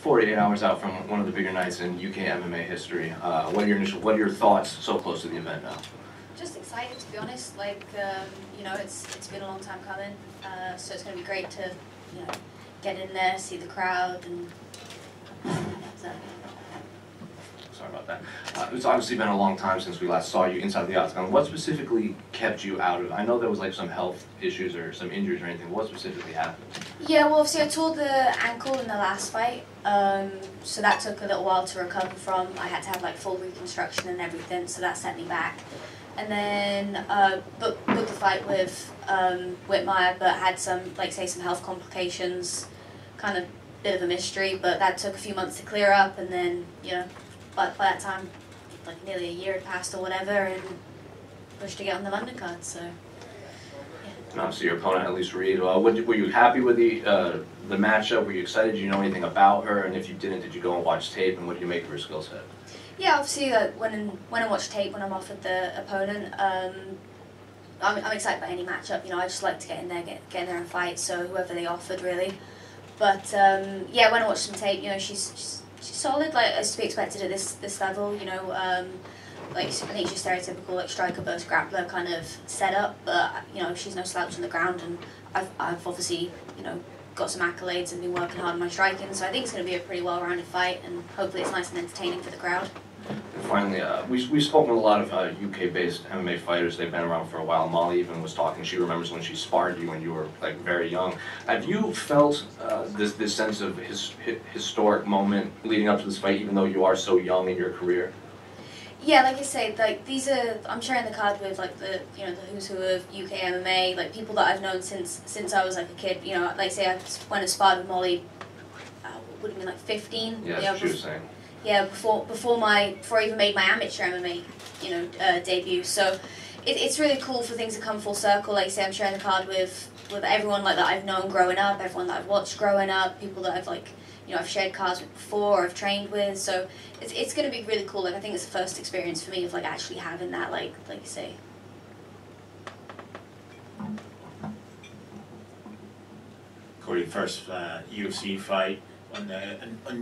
48 hours out from one of the bigger nights in UK MMA history. What are your thoughts so close to the event now? Just excited, to be honest. Like, you know, it's been a long time coming, so it's going to be great to, you know, get in there, see the crowd, and so. Sorry about that. It's obviously been a long time since we last saw you inside the octagon. What specifically kept you out of it? I know there was like some health issues or some injuries or anything. What specifically happened? Yeah, well, obviously I tore the ankle in the last fight, so that took a little while to recover from. I had to have like full reconstruction and everything, so that set me back. And then booked the fight with Whitmire, but had some, like say, some health complications, kind of bit of a mystery, but that took a few months to clear up, and then, you know, by that time, like nearly a year had passed or whatever, and pushed to get on the London card, so. And obviously your opponent, at least Reed, were you happy with the matchup? Were you excited? Did you know anything about her? And if you didn't, did you go and watch tape? And what did you make of her skill set? Yeah, obviously, like, when I watch tape, when I'm offered the opponent, I'm excited about any matchup. You know, I just like to get in there, get in there and fight. So whoever they offered, really. But yeah, when I watch some tape, you know, she's solid, like as to be expected at this level. You know, like I think she's stereotypical like striker versus grappler kind of setup. But you know, she's no slouch on the ground, and I've obviously, you know, got some accolades and been working hard on my striking. So I think it's going to be a pretty well-rounded fight, and hopefully it's nice and entertaining for the crowd. And finally, we've spoken with a lot of UK-based MMA fighters. They've been around for a while. Molly even was talking. She remembers when she sparred you when you were like very young. Have you felt this sense of historic moment leading up to this fight, even though you are so young in your career? Yeah, like I say, like I'm sharing the card with like the the who's who of UK MMA, like people that I've known since I was like a kid. You know, like I say, I went and sparred with Molly. Would have been like 15. Yeah, that's what she was saying. Yeah, before I even made my amateur MMA, you know, debut. So it's really cool for things to come full circle. Like I say, I'm sharing the card with everyone like that I've known growing up, everyone that I've watched growing up, people that I've like, you know, I've shared cards with before, or I've trained with. So it's going to be really cool. Like I think it's the first experience for me of like actually having that, like you say. Cory, first UFC fight on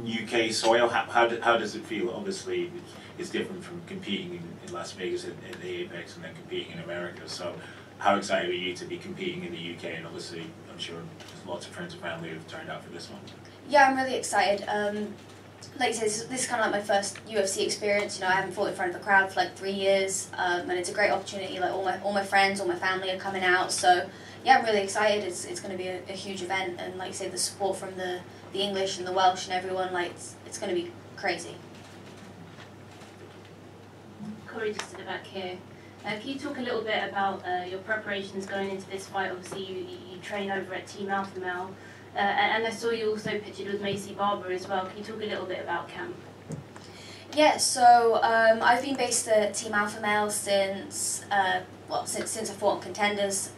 UK soil. How does it feel? Obviously, it's different from competing in Las Vegas at the Apex and then competing in America. So, how excited are you to be competing in the UK? And obviously, I'm sure there's lots of friends and family who've turned out for this one. Yeah, I'm really excited. Like I said, this is kind of like my first UFC experience. You know, I haven't fought in front of a crowd for like 3 years, and it's a great opportunity. Like all my friends, all my family are coming out. So yeah, I'm really excited. It's going to be a huge event, and like I say, the support from the English and the Welsh and everyone, like it's going to be crazy. Cory, just at the back here. Can you talk a little bit about your preparations going into this fight? Obviously, you train over at Team Alpha Male, and I saw you also pictured with Macy Barber as well. Can you talk a little bit about camp? Yeah, so I've been based at Team Alpha Male since I fought on Contenders.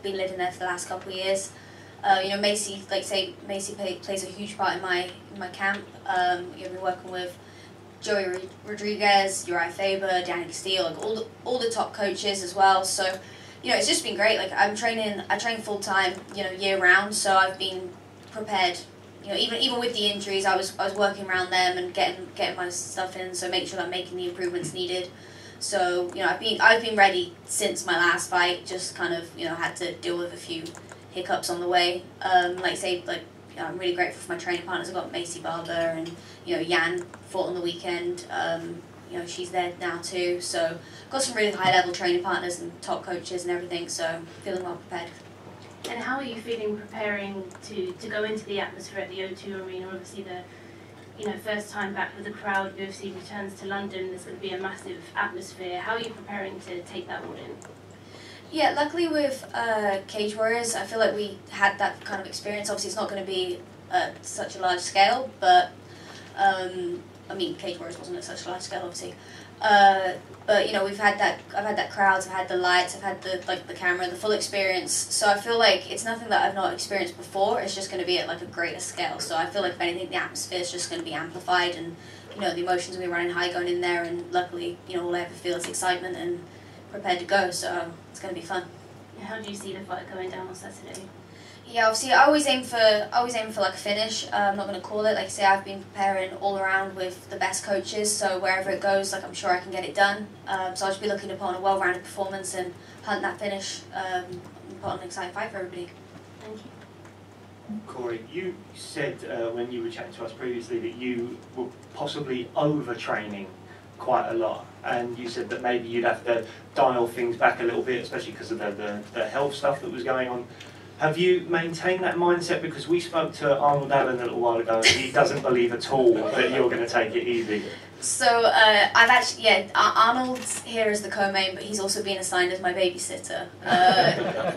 Been living there for the last couple of years. You know, Macy, like say, Macy plays a huge part in my camp. You've been working with Joey Rodriguez, Uriah Faber, Danny Castillo, like all the top coaches as well. So, you know, it's just been great. Like I train full time, you know, year round. So I've been prepared. You know, even with the injuries, I was working around them and getting my stuff in. So make sure that I'm making the improvements needed. So you know, I've been ready since my last fight. Just kind of, you know, had to deal with a few hiccups on the way. Like say, like you know, I'm really grateful for my training partners. I've got Macy Barber and you know Yan fought on the weekend. You know, she's there now too. So got some really high level training partners and top coaches and everything. So feeling well prepared. And how are you feeling preparing to go into the atmosphere at the O2 Arena? Obviously first time back with the crowd, UFC returns to London, there's going to be a massive atmosphere. How are you preparing to take that all in? Yeah, luckily with Cage Warriors, I feel like we had that kind of experience. Obviously it's not going to be such a large scale, but I mean Cage Warriors wasn't at such a large scale obviously. But you know, I've had that crowds, I've had the lights, I've had the camera, the full experience. So I feel like it's nothing that I've not experienced before. It's just going to be at like a greater scale. So I feel like if anything, the atmosphere is just going to be amplified, and you know, the emotions will be running high going in there. And luckily, you know, all I ever feel is excitement and prepared to go. So it's going to be fun. How do you see the fight going down on Saturday? Yeah, obviously I always aim for like a finish. I'm not going to call it. Like I say, I've been preparing all around with the best coaches, so wherever it goes, like I'm sure I can get it done. So I'll just be looking to put on a well-rounded performance and hunt that finish, and put on an exciting fight for everybody. Thank you. Cory, you said when you were chatting to us previously that you were possibly overtraining quite a lot, and you said that maybe you'd have to dial things back a little bit, especially because of the health stuff that was going on. Have you maintained that mindset? Because we spoke to Arnold Allen a little while ago, and he doesn't believe at all that you're going to take it easy. So I've actually, yeah, Arnold's here as the co-main, but he's also been assigned as my babysitter.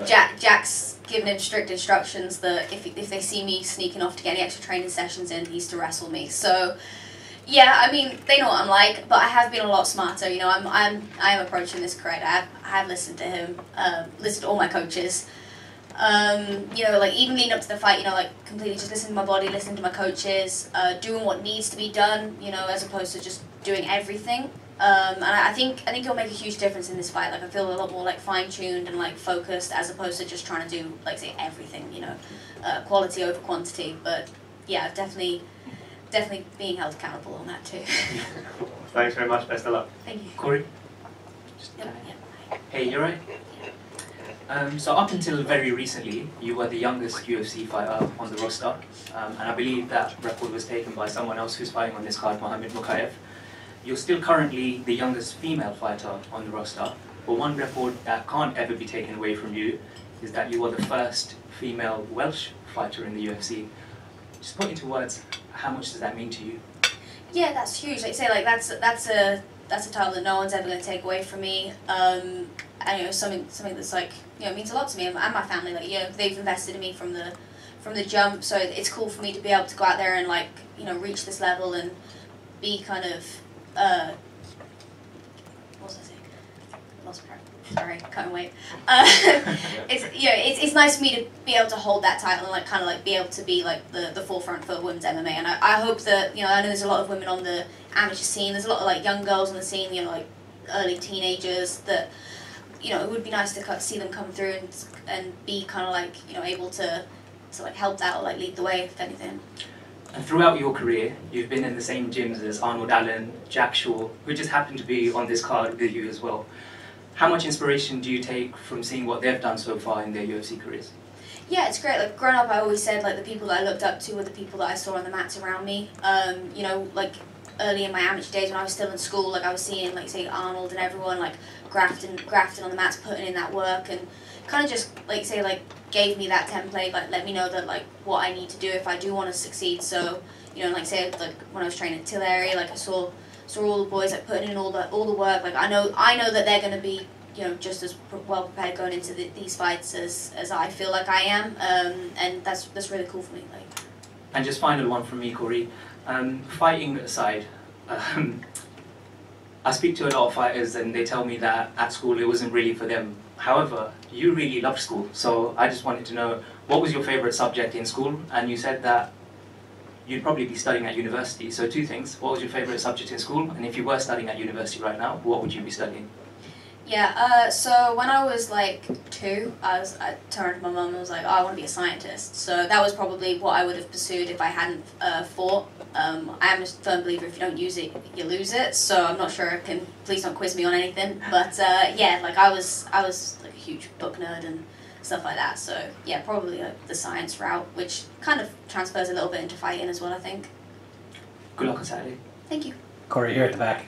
Jack's given him strict instructions that if they see me sneaking off to get any extra training sessions in, he's to wrestle me. So yeah, I mean, they know what I'm like, but I have been a lot smarter. You know, I am approaching this correct. I have listened to him, listened to all my coaches. You know, like even leading up to the fight, you know, like completely just listening to my body, listening to my coaches, doing what needs to be done, you know, as opposed to just doing everything. And I think it'll make a huge difference in this fight. Like I feel a lot more like fine-tuned and like focused as opposed to just trying to do like say everything, you know, quality over quantity. But yeah, definitely being held accountable on that too. Thanks very much. Best of luck. Thank you. Cory? Yep. Hey, you're right. So up until very recently, you were the youngest UFC fighter on the roster, and I believe that record was taken by someone else who's fighting on this card, Mohammed Mukayev. You're still currently the youngest female fighter on the roster, but one record that can't ever be taken away from you is that you were the first female Welsh fighter in the UFC. Just put into words, how much does that mean to you? Yeah, that's huge. Like say, like that's a title that no one's ever going to take away from me. And you know, something that's like, you know, means a lot to me and my family. Like, you know, they've invested in me from the jump. So it's cool for me to be able to go out there and like, you know, reach this level and be kind of what was I saying? Lost track. Sorry, can't wait. It's, you know, it's nice for me to be able to hold that title and like kind of like be able to be like the forefront for women's MMA. And I hope that, you know, I know there's a lot of women on the amateur scene. There's a lot of like young girls on the scene, you know, like early teenagers that, you know, it would be nice to see them come through and be kind of like, you know, able to like help out or like lead the way, if anything. And throughout your career, you've been in the same gyms as Arnold Allen, Jack Shaw, who just happened to be on this card with you as well. How much inspiration do you take from seeing what they've done so far in their UFC careers? Yeah, it's great. Like growing up, I always said like the people that I looked up to were the people that I saw on the mats around me. You know, like early in my amateur days when I was still in school, like I was seeing like say Arnold and everyone like grafting on the mats, putting in that work, and kind of just like say like gave me that template, like let me know that like what I need to do if I do want to succeed. So you know, like say like when I was training at Till area, like I saw all the boys like putting in all the work. Like I know that they're going to be, you know, just as well prepared going into these fights as I feel like I am, and that's really cool for me. Like. And just final one from me, Cory. Fighting aside, I speak to a lot of fighters and they tell me that at school it wasn't really for them. However, you really loved school, so I just wanted to know, what was your favourite subject in school? And you said that you'd probably be studying at university. So two things, what was your favourite subject in school? And if you were studying at university right now, what would you be studying? Yeah, so when I was like 2, I turned to my mum and was like, oh, I want to be a scientist. So that was probably what I would have pursued if I hadn't fought. I am a firm believer if you don't use it, you lose it. So I'm not sure, please don't quiz me on anything. But yeah, like I was like a huge book nerd and stuff like that. So yeah, probably like the science route, which kind of transfers a little bit into fighting as well, I think. Good luck on Saturday. Thank you. Cory, here at the back,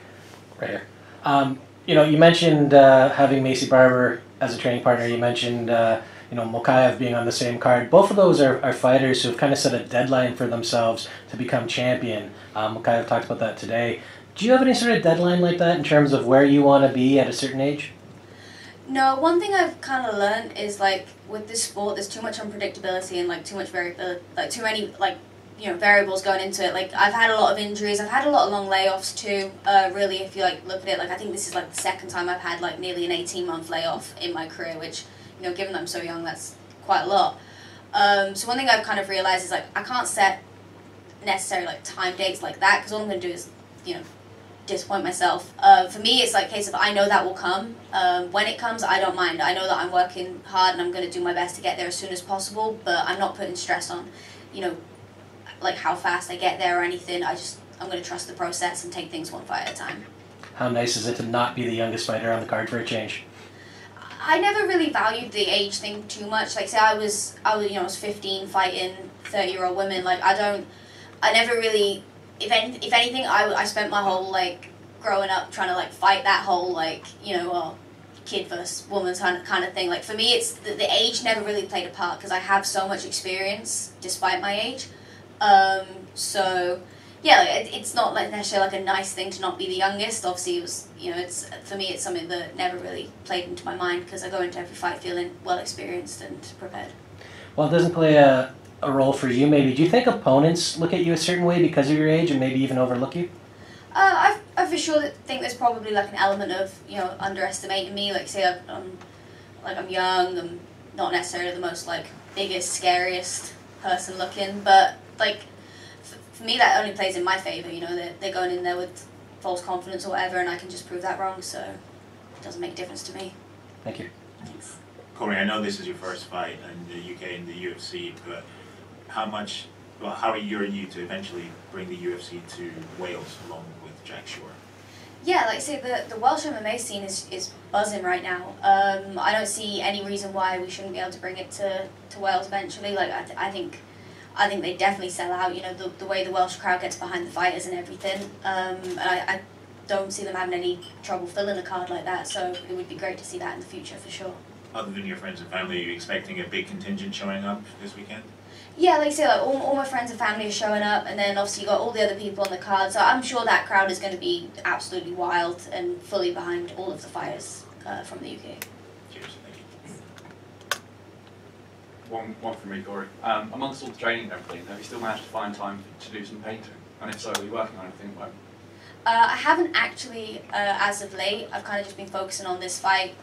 right here. You know, you mentioned having Macy Barber as a training partner. You mentioned, you know, Mukayev being on the same card. Both of those are fighters who have kind of set a deadline for themselves to become champion. Mukayev talked about that today. Do you have any sort of deadline like that in terms of where you want to be at a certain age? No, one thing I've kind of learned is like with this sport, there's too much unpredictability and like too much like too many like, you know, variables going into it. Like I've had a lot of injuries, I've had a lot of long layoffs too. Really, if you like look at it, like I think this is like the second time I've had like nearly an 18-month layoff in my career, which, you know, given that I'm so young, that's quite a lot. So one thing I've kind of realized is like I can't set necessarily like time dates like that, because all I'm going to do is, you know, disappoint myself. For me, it's like a case of I know that will come. When it comes, I don't mind. I know that I'm working hard and I'm going to do my best to get there as soon as possible, but I'm not putting stress on, you know, like how fast I get there or anything. I'm going to trust the process and take things one fight at a time. How nice is it to not be the youngest fighter on the card for a change? I never really valued the age thing too much. Like, say I was 15 fighting 30-year-old women. Like, I never really, if anything, I spent my whole, like, growing up trying to, like, fight that whole, like, you know, kid versus woman kind of thing. Like, for me, it's the age never really played a part because I have so much experience despite my age. So yeah, it's not like necessarily like a nice thing to not be the youngest. Obviously, it was, you know, it's, for me, it's something that never really played into my mind because I go into every fight feeling well experienced and prepared. Well, it doesn't play a role for you, maybe. Do you think opponents look at you a certain way because of your age and maybe even overlook you? I for sure think there's probably like an element of, you know, underestimating me. Like, say I'm young, I'm not necessarily the most like biggest, scariest person looking, but like, for me, that only plays in my favour. You know, they're going in there with false confidence or whatever, and I can just prove that wrong, so it doesn't make a difference to me. Thank you. Thanks. Cory, I know this is your first fight in the UK and the UFC, but how are you to eventually bring the UFC to Wales along with Jack Shore? Yeah, like I say, the Welsh MMA scene is buzzing right now. I don't see any reason why we shouldn't be able to bring it to Wales eventually. Like, I think they definitely sell out, you know, the way the Welsh crowd gets behind the fighters and everything. And I don't see them having any trouble filling a card like that, so it would be great to see that in the future for sure. Other than your friends and family, are you expecting a big contingent showing up this weekend? Yeah, like I say, like all my friends and family are showing up, and then obviously you got all the other people on the card, so I'm sure that crowd is going to be absolutely wild and fully behind all of the fighters from the UK. Cheers, thank you. One from me, Cory. Amongst all the training and everything, have you still managed to find time to do some painting? And if so, are you working on anything at the moment? I haven't actually, as of late. I've kind of just been focusing on this fight,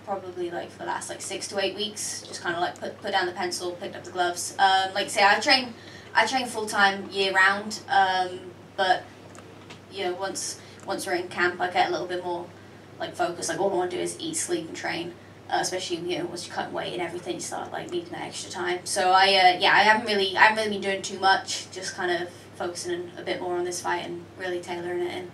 probably like for the last like 6 to 8 weeks. Just kind of like put down the pencil, picked up the gloves. Like I say, I train full time year round. But you know, once we're in camp, I get a little bit more like focused. Like all I want to do is eat, sleep, and train. Especially, you know, once you cut weight and everything, you start like needing that extra time. So I haven't really been doing too much. Just kind of focusing a bit more on this fight and really tailoring it in.